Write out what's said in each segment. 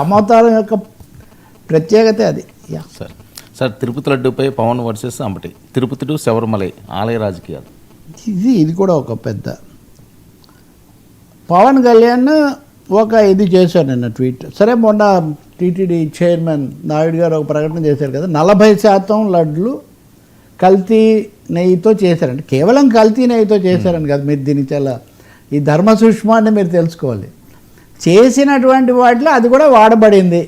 అవతారం యొక్క ప్రత్యేకత అది. సార్ తిరుపతి లడ్డూపై పవన్ వర్సెస్ అంబటి, తిరుపతి టు శబరిమలై ఆలయ రాజకీయాలు. ఇది కూడా ఒక పెద్ద పవన్ కళ్యాణ్ ఒక ఇది చేశారు నిన్న ట్వీట్. సరే, మొన్న టీటీడీ చైర్మన్ నాయుడు గారు ఒక ప్రకటన చేశారు కదా, 40% లడ్లు కల్తీ నెయ్యితో చేశారంటే కేవలం కల్తీ నెయ్యితో చేశారని కదా. మీరు దీన్ని చాలా ఈ ధర్మ సూక్ష్మాన్ని మీరు తెలుసుకోవాలి. చేసినటువంటి వాటిలో అది కూడా వాడబడింది.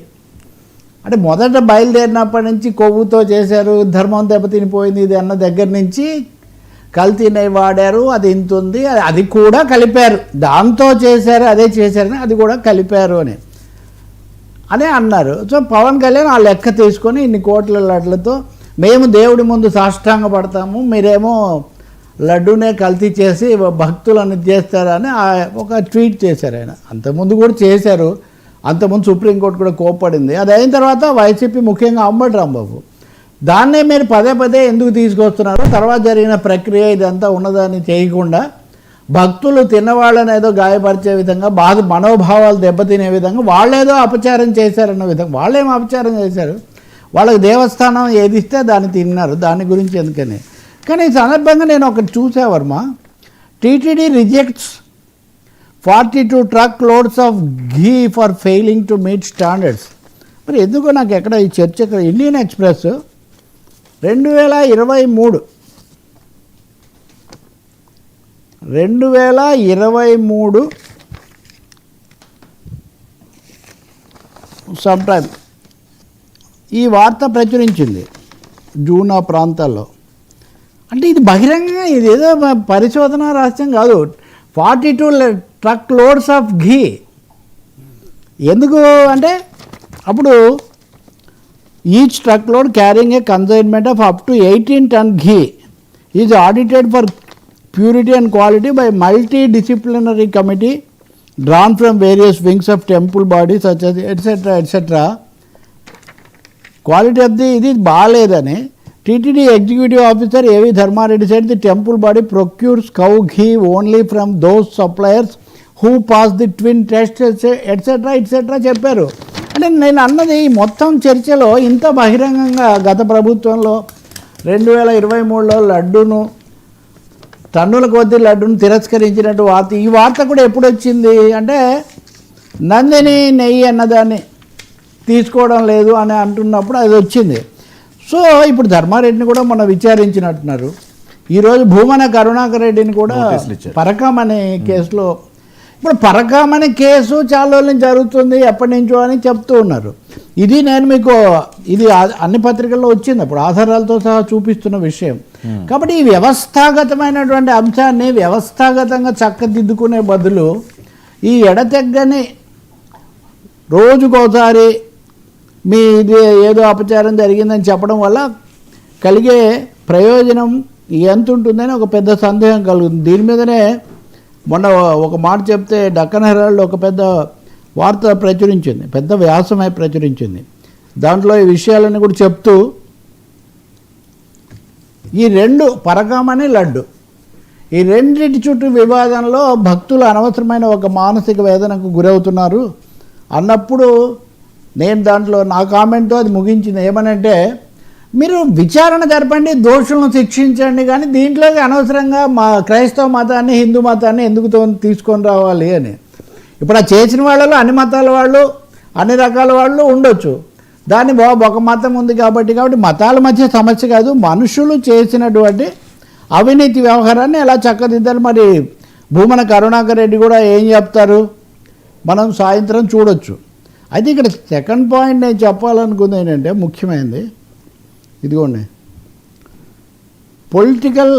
అంటే మొదట బయలుదేరినప్పటి నుంచి కొవ్వుతో చేశారు, ధర్మం దెబ్బతినిపోయింది ఇది అన్న దగ్గర నుంచి కల్తీ నెయ్యి వాడారు, అది ఇంత ఉంది, అది కూడా కలిపారు, దాంతో చేశారు, అదే చేశారని అది కూడా కలిపారు అనే అన్నారు. సో పవన్ కళ్యాణ్ ఆ లెక్క తీసుకొని ఇన్ని కోట్ల లడ్లతో మేము దేవుడి ముందు సాష్టాంగ పడతాము, మీరేమో లడ్డూనే కల్తీ చేసి భక్తులను చేస్తారని ఒక ట్వీట్ చేశారు ఆయన. అంతకుముందు కూడా చేశారు, అంతకుముందు సుప్రీంకోర్టు కూడా కోప్పడింది. అది అయిన తర్వాత వైసీపీ ముఖ్యంగా అంబటి రాంబాబు దాన్నే మీరు పదే పదే ఎందుకు తీసుకొస్తున్నారు, తర్వాత జరిగిన ప్రక్రియ ఇదంతా ఉన్నదాన్ని చేయకుండా భక్తులు తిన్నవాళ్ళని ఏదో గాయపరిచే విధంగా మనోభావాలు దెబ్బతినే విధంగా వాళ్ళేదో అపచారం చేశారన్న విధంగా. వాళ్ళేం అపచారం చేశారు, వాళ్ళకి దేవస్థానం ఏది ఇస్తే దాన్ని తిన్నారు, దాని గురించి ఎందుకని. కానీ ఈ సందర్భంగా నేను ఒకటి చూసేవర్మ, TTD rejects 42 truck loads of ghee for failing to meet standards. మరి ఎందుకో నాకు ఎక్కడ ఈ చర్చ ఇక్కడ ఇండియన్ ఎక్స్ప్రెస్ 2023 సమ్టైమ్ ఈ వార్త ప్రచురించింది జూన్ ఆ ప్రాంతాల్లో. అంటే ఇది బహిరంగంగా, ఇది ఏదో పరిశోధన రహస్యం కాదు. 42 ట్రక్ లోడ్స్ ఆఫ్ ఘీ. ఎందుకు అంటే అప్పుడు each truck load carrying A consignment of up to 18 ton ghee is audited for purity and quality by multi disciplinary committee drawn from various wings of temple bodies such as etcetera etcetera. Quality of the ఇది బాగాలేదని TTD executive officer ఏవి Dharmareddy said the temple body procures cow ghee only from those suppliers who pass the twin test etcetera etcetera చెప్పారు. అంటే నేను అన్నది ఈ మొత్తం చర్చలో ఇంత బహిరంగంగా గత ప్రభుత్వంలో 2023లో లడ్డూను టన్నుల కొద్ది లడ్డూను తిరస్కరించినట్టు వార్త, ఈ వార్త కూడా ఎప్పుడు వచ్చింది అంటే నందిని నెయ్యి అన్నదాన్ని తీసుకోవడం లేదు అని అంటున్నప్పుడు అది వచ్చింది. సో ఇప్పుడు ధర్మారెడ్డిని కూడా మనం విచారించినట్టున్నారు. ఈరోజు భూమన కరుణాకర్ రెడ్డిని కూడా పరకం అనే కేసులో, ఇప్పుడు పరకం అనే కేసు చాలా రోజుల నుంచి జరుగుతుంది, ఎప్పటి నుంచో అని చెప్తూ ఉన్నారు. ఇది నేను మీకు ఇది అన్ని పత్రికల్లో వచ్చింది, అప్పుడు ఆధారాలతో సహా చూపిస్తున్న విషయం. కాబట్టి ఈ వ్యవస్థాగతమైనటువంటి అంశాన్ని వ్యవస్థాగతంగా చక్కదిద్దుకునే బదులు ఈ ఎడతెగ్గని రోజుకోసారి మీ ఇది ఏదో అపచారం జరిగిందని చెప్పడం వల్ల కలిగే ప్రయోజనం ఎంత ఉంటుందని ఒక పెద్ద సందేహం కలుగుతుంది. దీని మీదనే మొన్న ఒక మాట చెప్తే డక్కన్ హెరాల్డ్ ఒక పెద్ద వార్త ప్రచురించింది, పెద్ద వ్యాసమై ప్రచురించింది. దాంట్లో ఈ విషయాలన్నీ కూడా చెప్తూ ఈ రెండు పరకామని లడ్డు ఈ రెండింటి చుట్టూ వివాదంలో భక్తులు అనవసరమైన ఒక మానసిక వేదనకు గురవుతున్నారు అన్నప్పుడు నేను దాంట్లో నా కామెంట్తో అది ముగించింది. ఏమనంటే మీరు విచారణ జరపండి, దోషులను శిక్షించండి, కానీ దీంట్లోకి అనవసరంగా మా క్రైస్తవ మతాన్ని హిందూ మతాన్ని ఎందుకు తీసుకొని రావాలి అని. ఇప్పుడు ఆ చేసిన వాళ్ళలో అన్ని మతాల వాళ్ళు అన్ని రకాల వాళ్ళు ఉండొచ్చు, దాన్ని ఒక మతం ఉంది కాబట్టి మతాల మధ్య సమస్య కాదు, మనుషులు చేసినటువంటి అవినీతి వ్యవహారాన్ని ఎలా చక్కదిద్దాలి. మరి భూమన కరుణాకర్ రెడ్డి కూడా ఏం చెప్తారు మనం సాయంత్రం చూడొచ్చు. అయితే ఇక్కడ సెకండ్ పాయింట్ నేను చెప్పాలనుకుంది ఏంటంటే ముఖ్యమైనది ఇదిగోండి, పొలిటికల్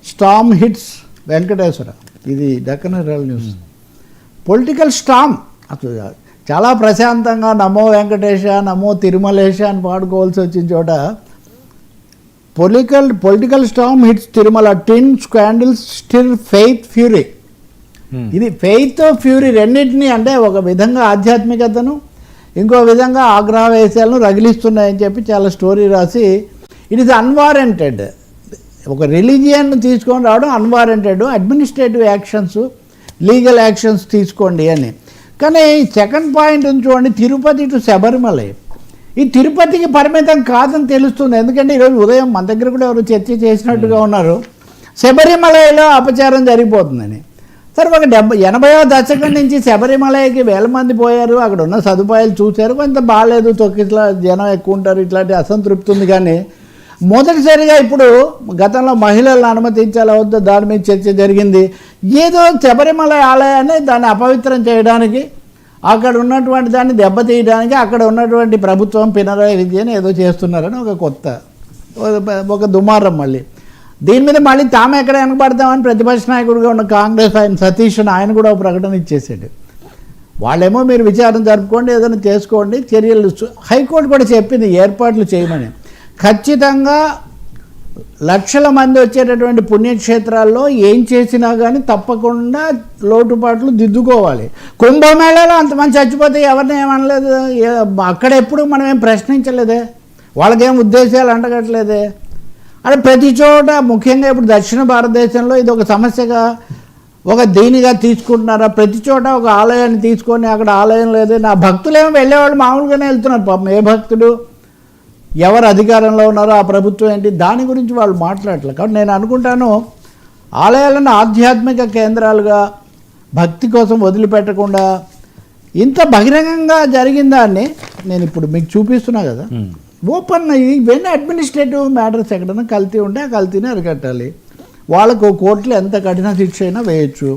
స్టామ్ హిట్స్ వెంకటేశ్వర. ఇది Deccan Herald news. Political storm అసలు చాలా ప్రశాంతంగా నమో వెంకటేశ నమో తిరుమలేశ అని పాడుకోవాల్సి వచ్చిన చోట పొలిటికల్ స్టామ్ హిట్స్ తిరుమల, టిన్ స్కాండిల్స్ స్టిర్ ఫెయిత్ ఫ్యూరీ. ఇది ఫెయిత్ ఫ్యూరీ రెండింటినీ అంటే ఒక విధంగా ఆధ్యాత్మికతను ఇంకో విధంగా ఆగ్రహవేశాలను రగిలిస్తున్నాయని చెప్పి చాలా స్టోరీ రాసి ఇట్ ఈస్ అన్వారెంటెడ్. ఒక రిలీజియన్ తీసుకొని రావడం unwarranted, administrative actions legal actions తీసుకోండి అని. కానీ సెకండ్ పాయింట్ ఉంది చూడండి, తిరుపతి టు శబరిమల. ఈ తిరుపతికి పరిమితం కాదని తెలుస్తుంది. ఎందుకంటే ఈరోజు ఉదయం మన దగ్గర కూడా ఎవరు చర్చ చేసినట్టుగా ఉన్నారు, శబరిమలలో అపచారం జరిగిపోతుందని. సరే, ఒక 80వ దశకం నుంచి శబరిమలకి వేల మంది పోయారు, అక్కడ ఉన్న సదుపాయాలు చూశారు, కొంత బాగాలేదు, తొక్కిట్లా జనం ఎక్కువ ఉంటారు, ఇట్లాంటి అసంతృప్తి ఉంది. కానీ మొదటిసారిగా ఇప్పుడు గతంలో మహిళలను అనుమతించాలా వద్దా దాని మీద చర్చ జరిగింది. ఏదో శబరిమల ఆలయాన్ని దాన్ని అపవిత్రం చేయడానికి, అక్కడ ఉన్నటువంటి దాన్ని దెబ్బతీయడానికి అక్కడ ఉన్నటువంటి ప్రభుత్వం పినరాయి విజయన్ ఏదో చేస్తున్నారని ఒక కొత్త ఒక దుమారం. మళ్ళీ దీని మీద మళ్ళీ తాము ఎక్కడ వెనకబడతామని ప్రతిపక్ష నాయకుడిగా ఉన్న కాంగ్రెస్ ఆయన సతీష్ ఆయన కూడా ఒక ప్రకటన ఇచ్చేసాడు. వాళ్ళేమో మీరు విచారణ జరుపుకోండి, ఏదైనా చేసుకోండి, చర్యలు. హైకోర్టు కూడా చెప్పింది ఏర్పాట్లు చేయమని. ఖచ్చితంగా లక్షల మంది వచ్చేటటువంటి పుణ్యక్షేత్రాల్లో ఏం చేసినా కానీ తప్పకుండా లోటుపాట్లు దిద్దుకోవాలి. కుంభమేళాలో అంతమంది చచ్చిపోతే ఎవరిని ఏమనలేదు, అక్కడ ఎప్పుడు మనం ఏం ప్రశ్నించలేదే, వాళ్ళకేం ఉద్దేశాలు అంటగట్లేదే. అంటే ప్రతి చోట ముఖ్యంగా ఇప్పుడు దక్షిణ భారతదేశంలో ఇది ఒక సమస్యగా ఒక దీనిగా తీసుకుంటున్నారా? ప్రతి చోట ఒక ఆలయాన్ని తీసుకొని అక్కడ ఆలయం లేదే, నా భక్తులేమో వెళ్ళేవాళ్ళు మామూలుగానే వెళ్తున్నారు. పాపం ఏ భక్తుడు ఎవరు అధికారంలో ఉన్నారో ఆ ప్రభుత్వం ఏంటి దాని గురించి వాళ్ళు మాట్లాడలేదు. కాబట్టి నేను అనుకుంటాను ఆలయాలను ఆధ్యాత్మిక కేంద్రాలుగా భక్తి కోసం వదిలిపెట్టకుండా ఇంత బహిరంగంగా జరిగిన దాన్ని నేను ఇప్పుడు మీకు చూపిస్తున్నా కదా, ఓపెన్ ఇవన్నీ అడ్మినిస్ట్రేటివ్ మ్యాటర్స్. ఎక్కడైనా కల్తీ ఉంటే ఆ కల్తీని అరికట్టాలి. వాళ్ళకు కోర్టులో ఎంత కఠిన శిక్ష అయినా వేయచ్చు.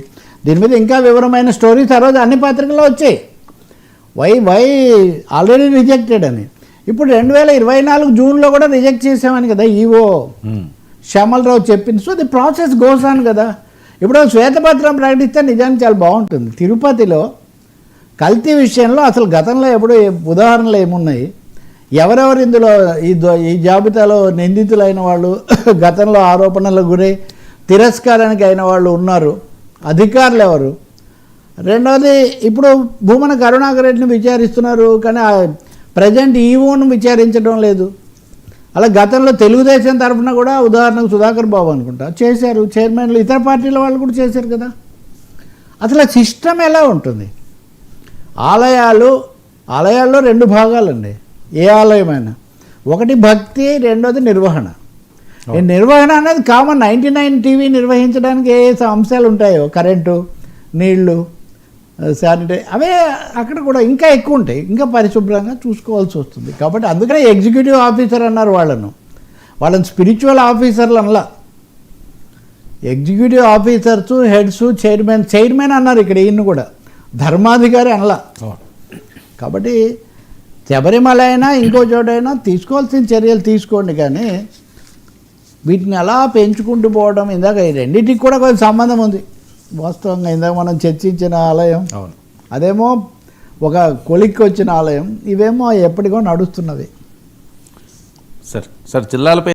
దీని మీద ఇంకా వివరమైన స్టోరీస్ ఆ రోజు అన్ని పత్రికల్లో వచ్చాయి. వై ఆల్రెడీ రిజెక్టెడ్ అని. ఇప్పుడు 2024 జూన్లో కూడా రిజెక్ట్ చేసామని కదా ఈవో శ్యామలరావు చెప్పింది. So the process goes on కదా. ఇప్పుడు శ్వేతపత్రం ప్రకటిస్తే నిజానికి చాలా బాగుంటుంది. తిరుపతిలో కల్తీ విషయంలో అసలు గతంలో ఎప్పుడు ఉదాహరణలు ఏమున్నాయి, ఎవరెవరు ఇందులో ఈ జాబితాలో నిందితులైన వాళ్ళు, గతంలో ఆరోపణలకు గురై తిరస్కారానికి అయిన వాళ్ళు ఉన్నారు, అధికారులు ఎవరు. రెండవది ఇప్పుడు భూమన కరుణాకర్ రెడ్డిని విచారిస్తున్నారు, కానీ ప్రజెంట్ ఈవోను విచారించడం లేదు. అలా గతంలో తెలుగుదేశం తరఫున కూడా ఉదాహరణకు సుధాకర్ బాబు అనుకుంటా చేశారు, చైర్మన్లు ఇతర పార్టీల వాళ్ళు కూడా చేశారు కదా. అసలు సిస్టమ్ ఎలా ఉంటుంది? ఆలయాల్లో 2 భాగాలండి, ఏ ఆలయమైనా. ఒకటి భక్తి, రెండోది నిర్వహణ. ఈ నిర్వహణ అనేది కామన్. 99 టీవీ నిర్వహించడానికి ఏ అంశాలు ఉంటాయో, కరెంటు, నీళ్లు, శానిటరీ, అవే అక్కడ కూడా ఇంకా ఎక్కువ ఉంటాయి, ఇంకా పరిశుభ్రంగా చూసుకోవాల్సి వస్తుంది. కాబట్టి అందుకనే ఎగ్జిక్యూటివ్ ఆఫీసర్ అన్నారు వాళ్ళని స్పిరిచువల్ ఆఫీసర్లు అనలా. ఎగ్జిక్యూటివ్ ఆఫీసర్స్, హెడ్స్, చైర్మన్ అన్నారు ఇక్కడ. ఈయన్ని కూడా ధర్మాధికారి అనలా. కాబట్టి శబరిమల అయినా ఇంకో చోటైనా తీసుకోవాల్సిన చర్యలు తీసుకోండి, కానీ వీటిని అలా పెంచుకుంటూ పోవడం. ఇందాక ఈ రెండింటికి కూడా కొంచెం సంబంధం ఉంది వాస్తవంగా. ఇందాక మనం చర్చించిన ఆలయం అదేమో ఒక కొలిక్కి వచ్చిన ఆలయం, ఇవేమో ఎప్పటికో నడుస్తున్నది. సార్ జిల్లాలపై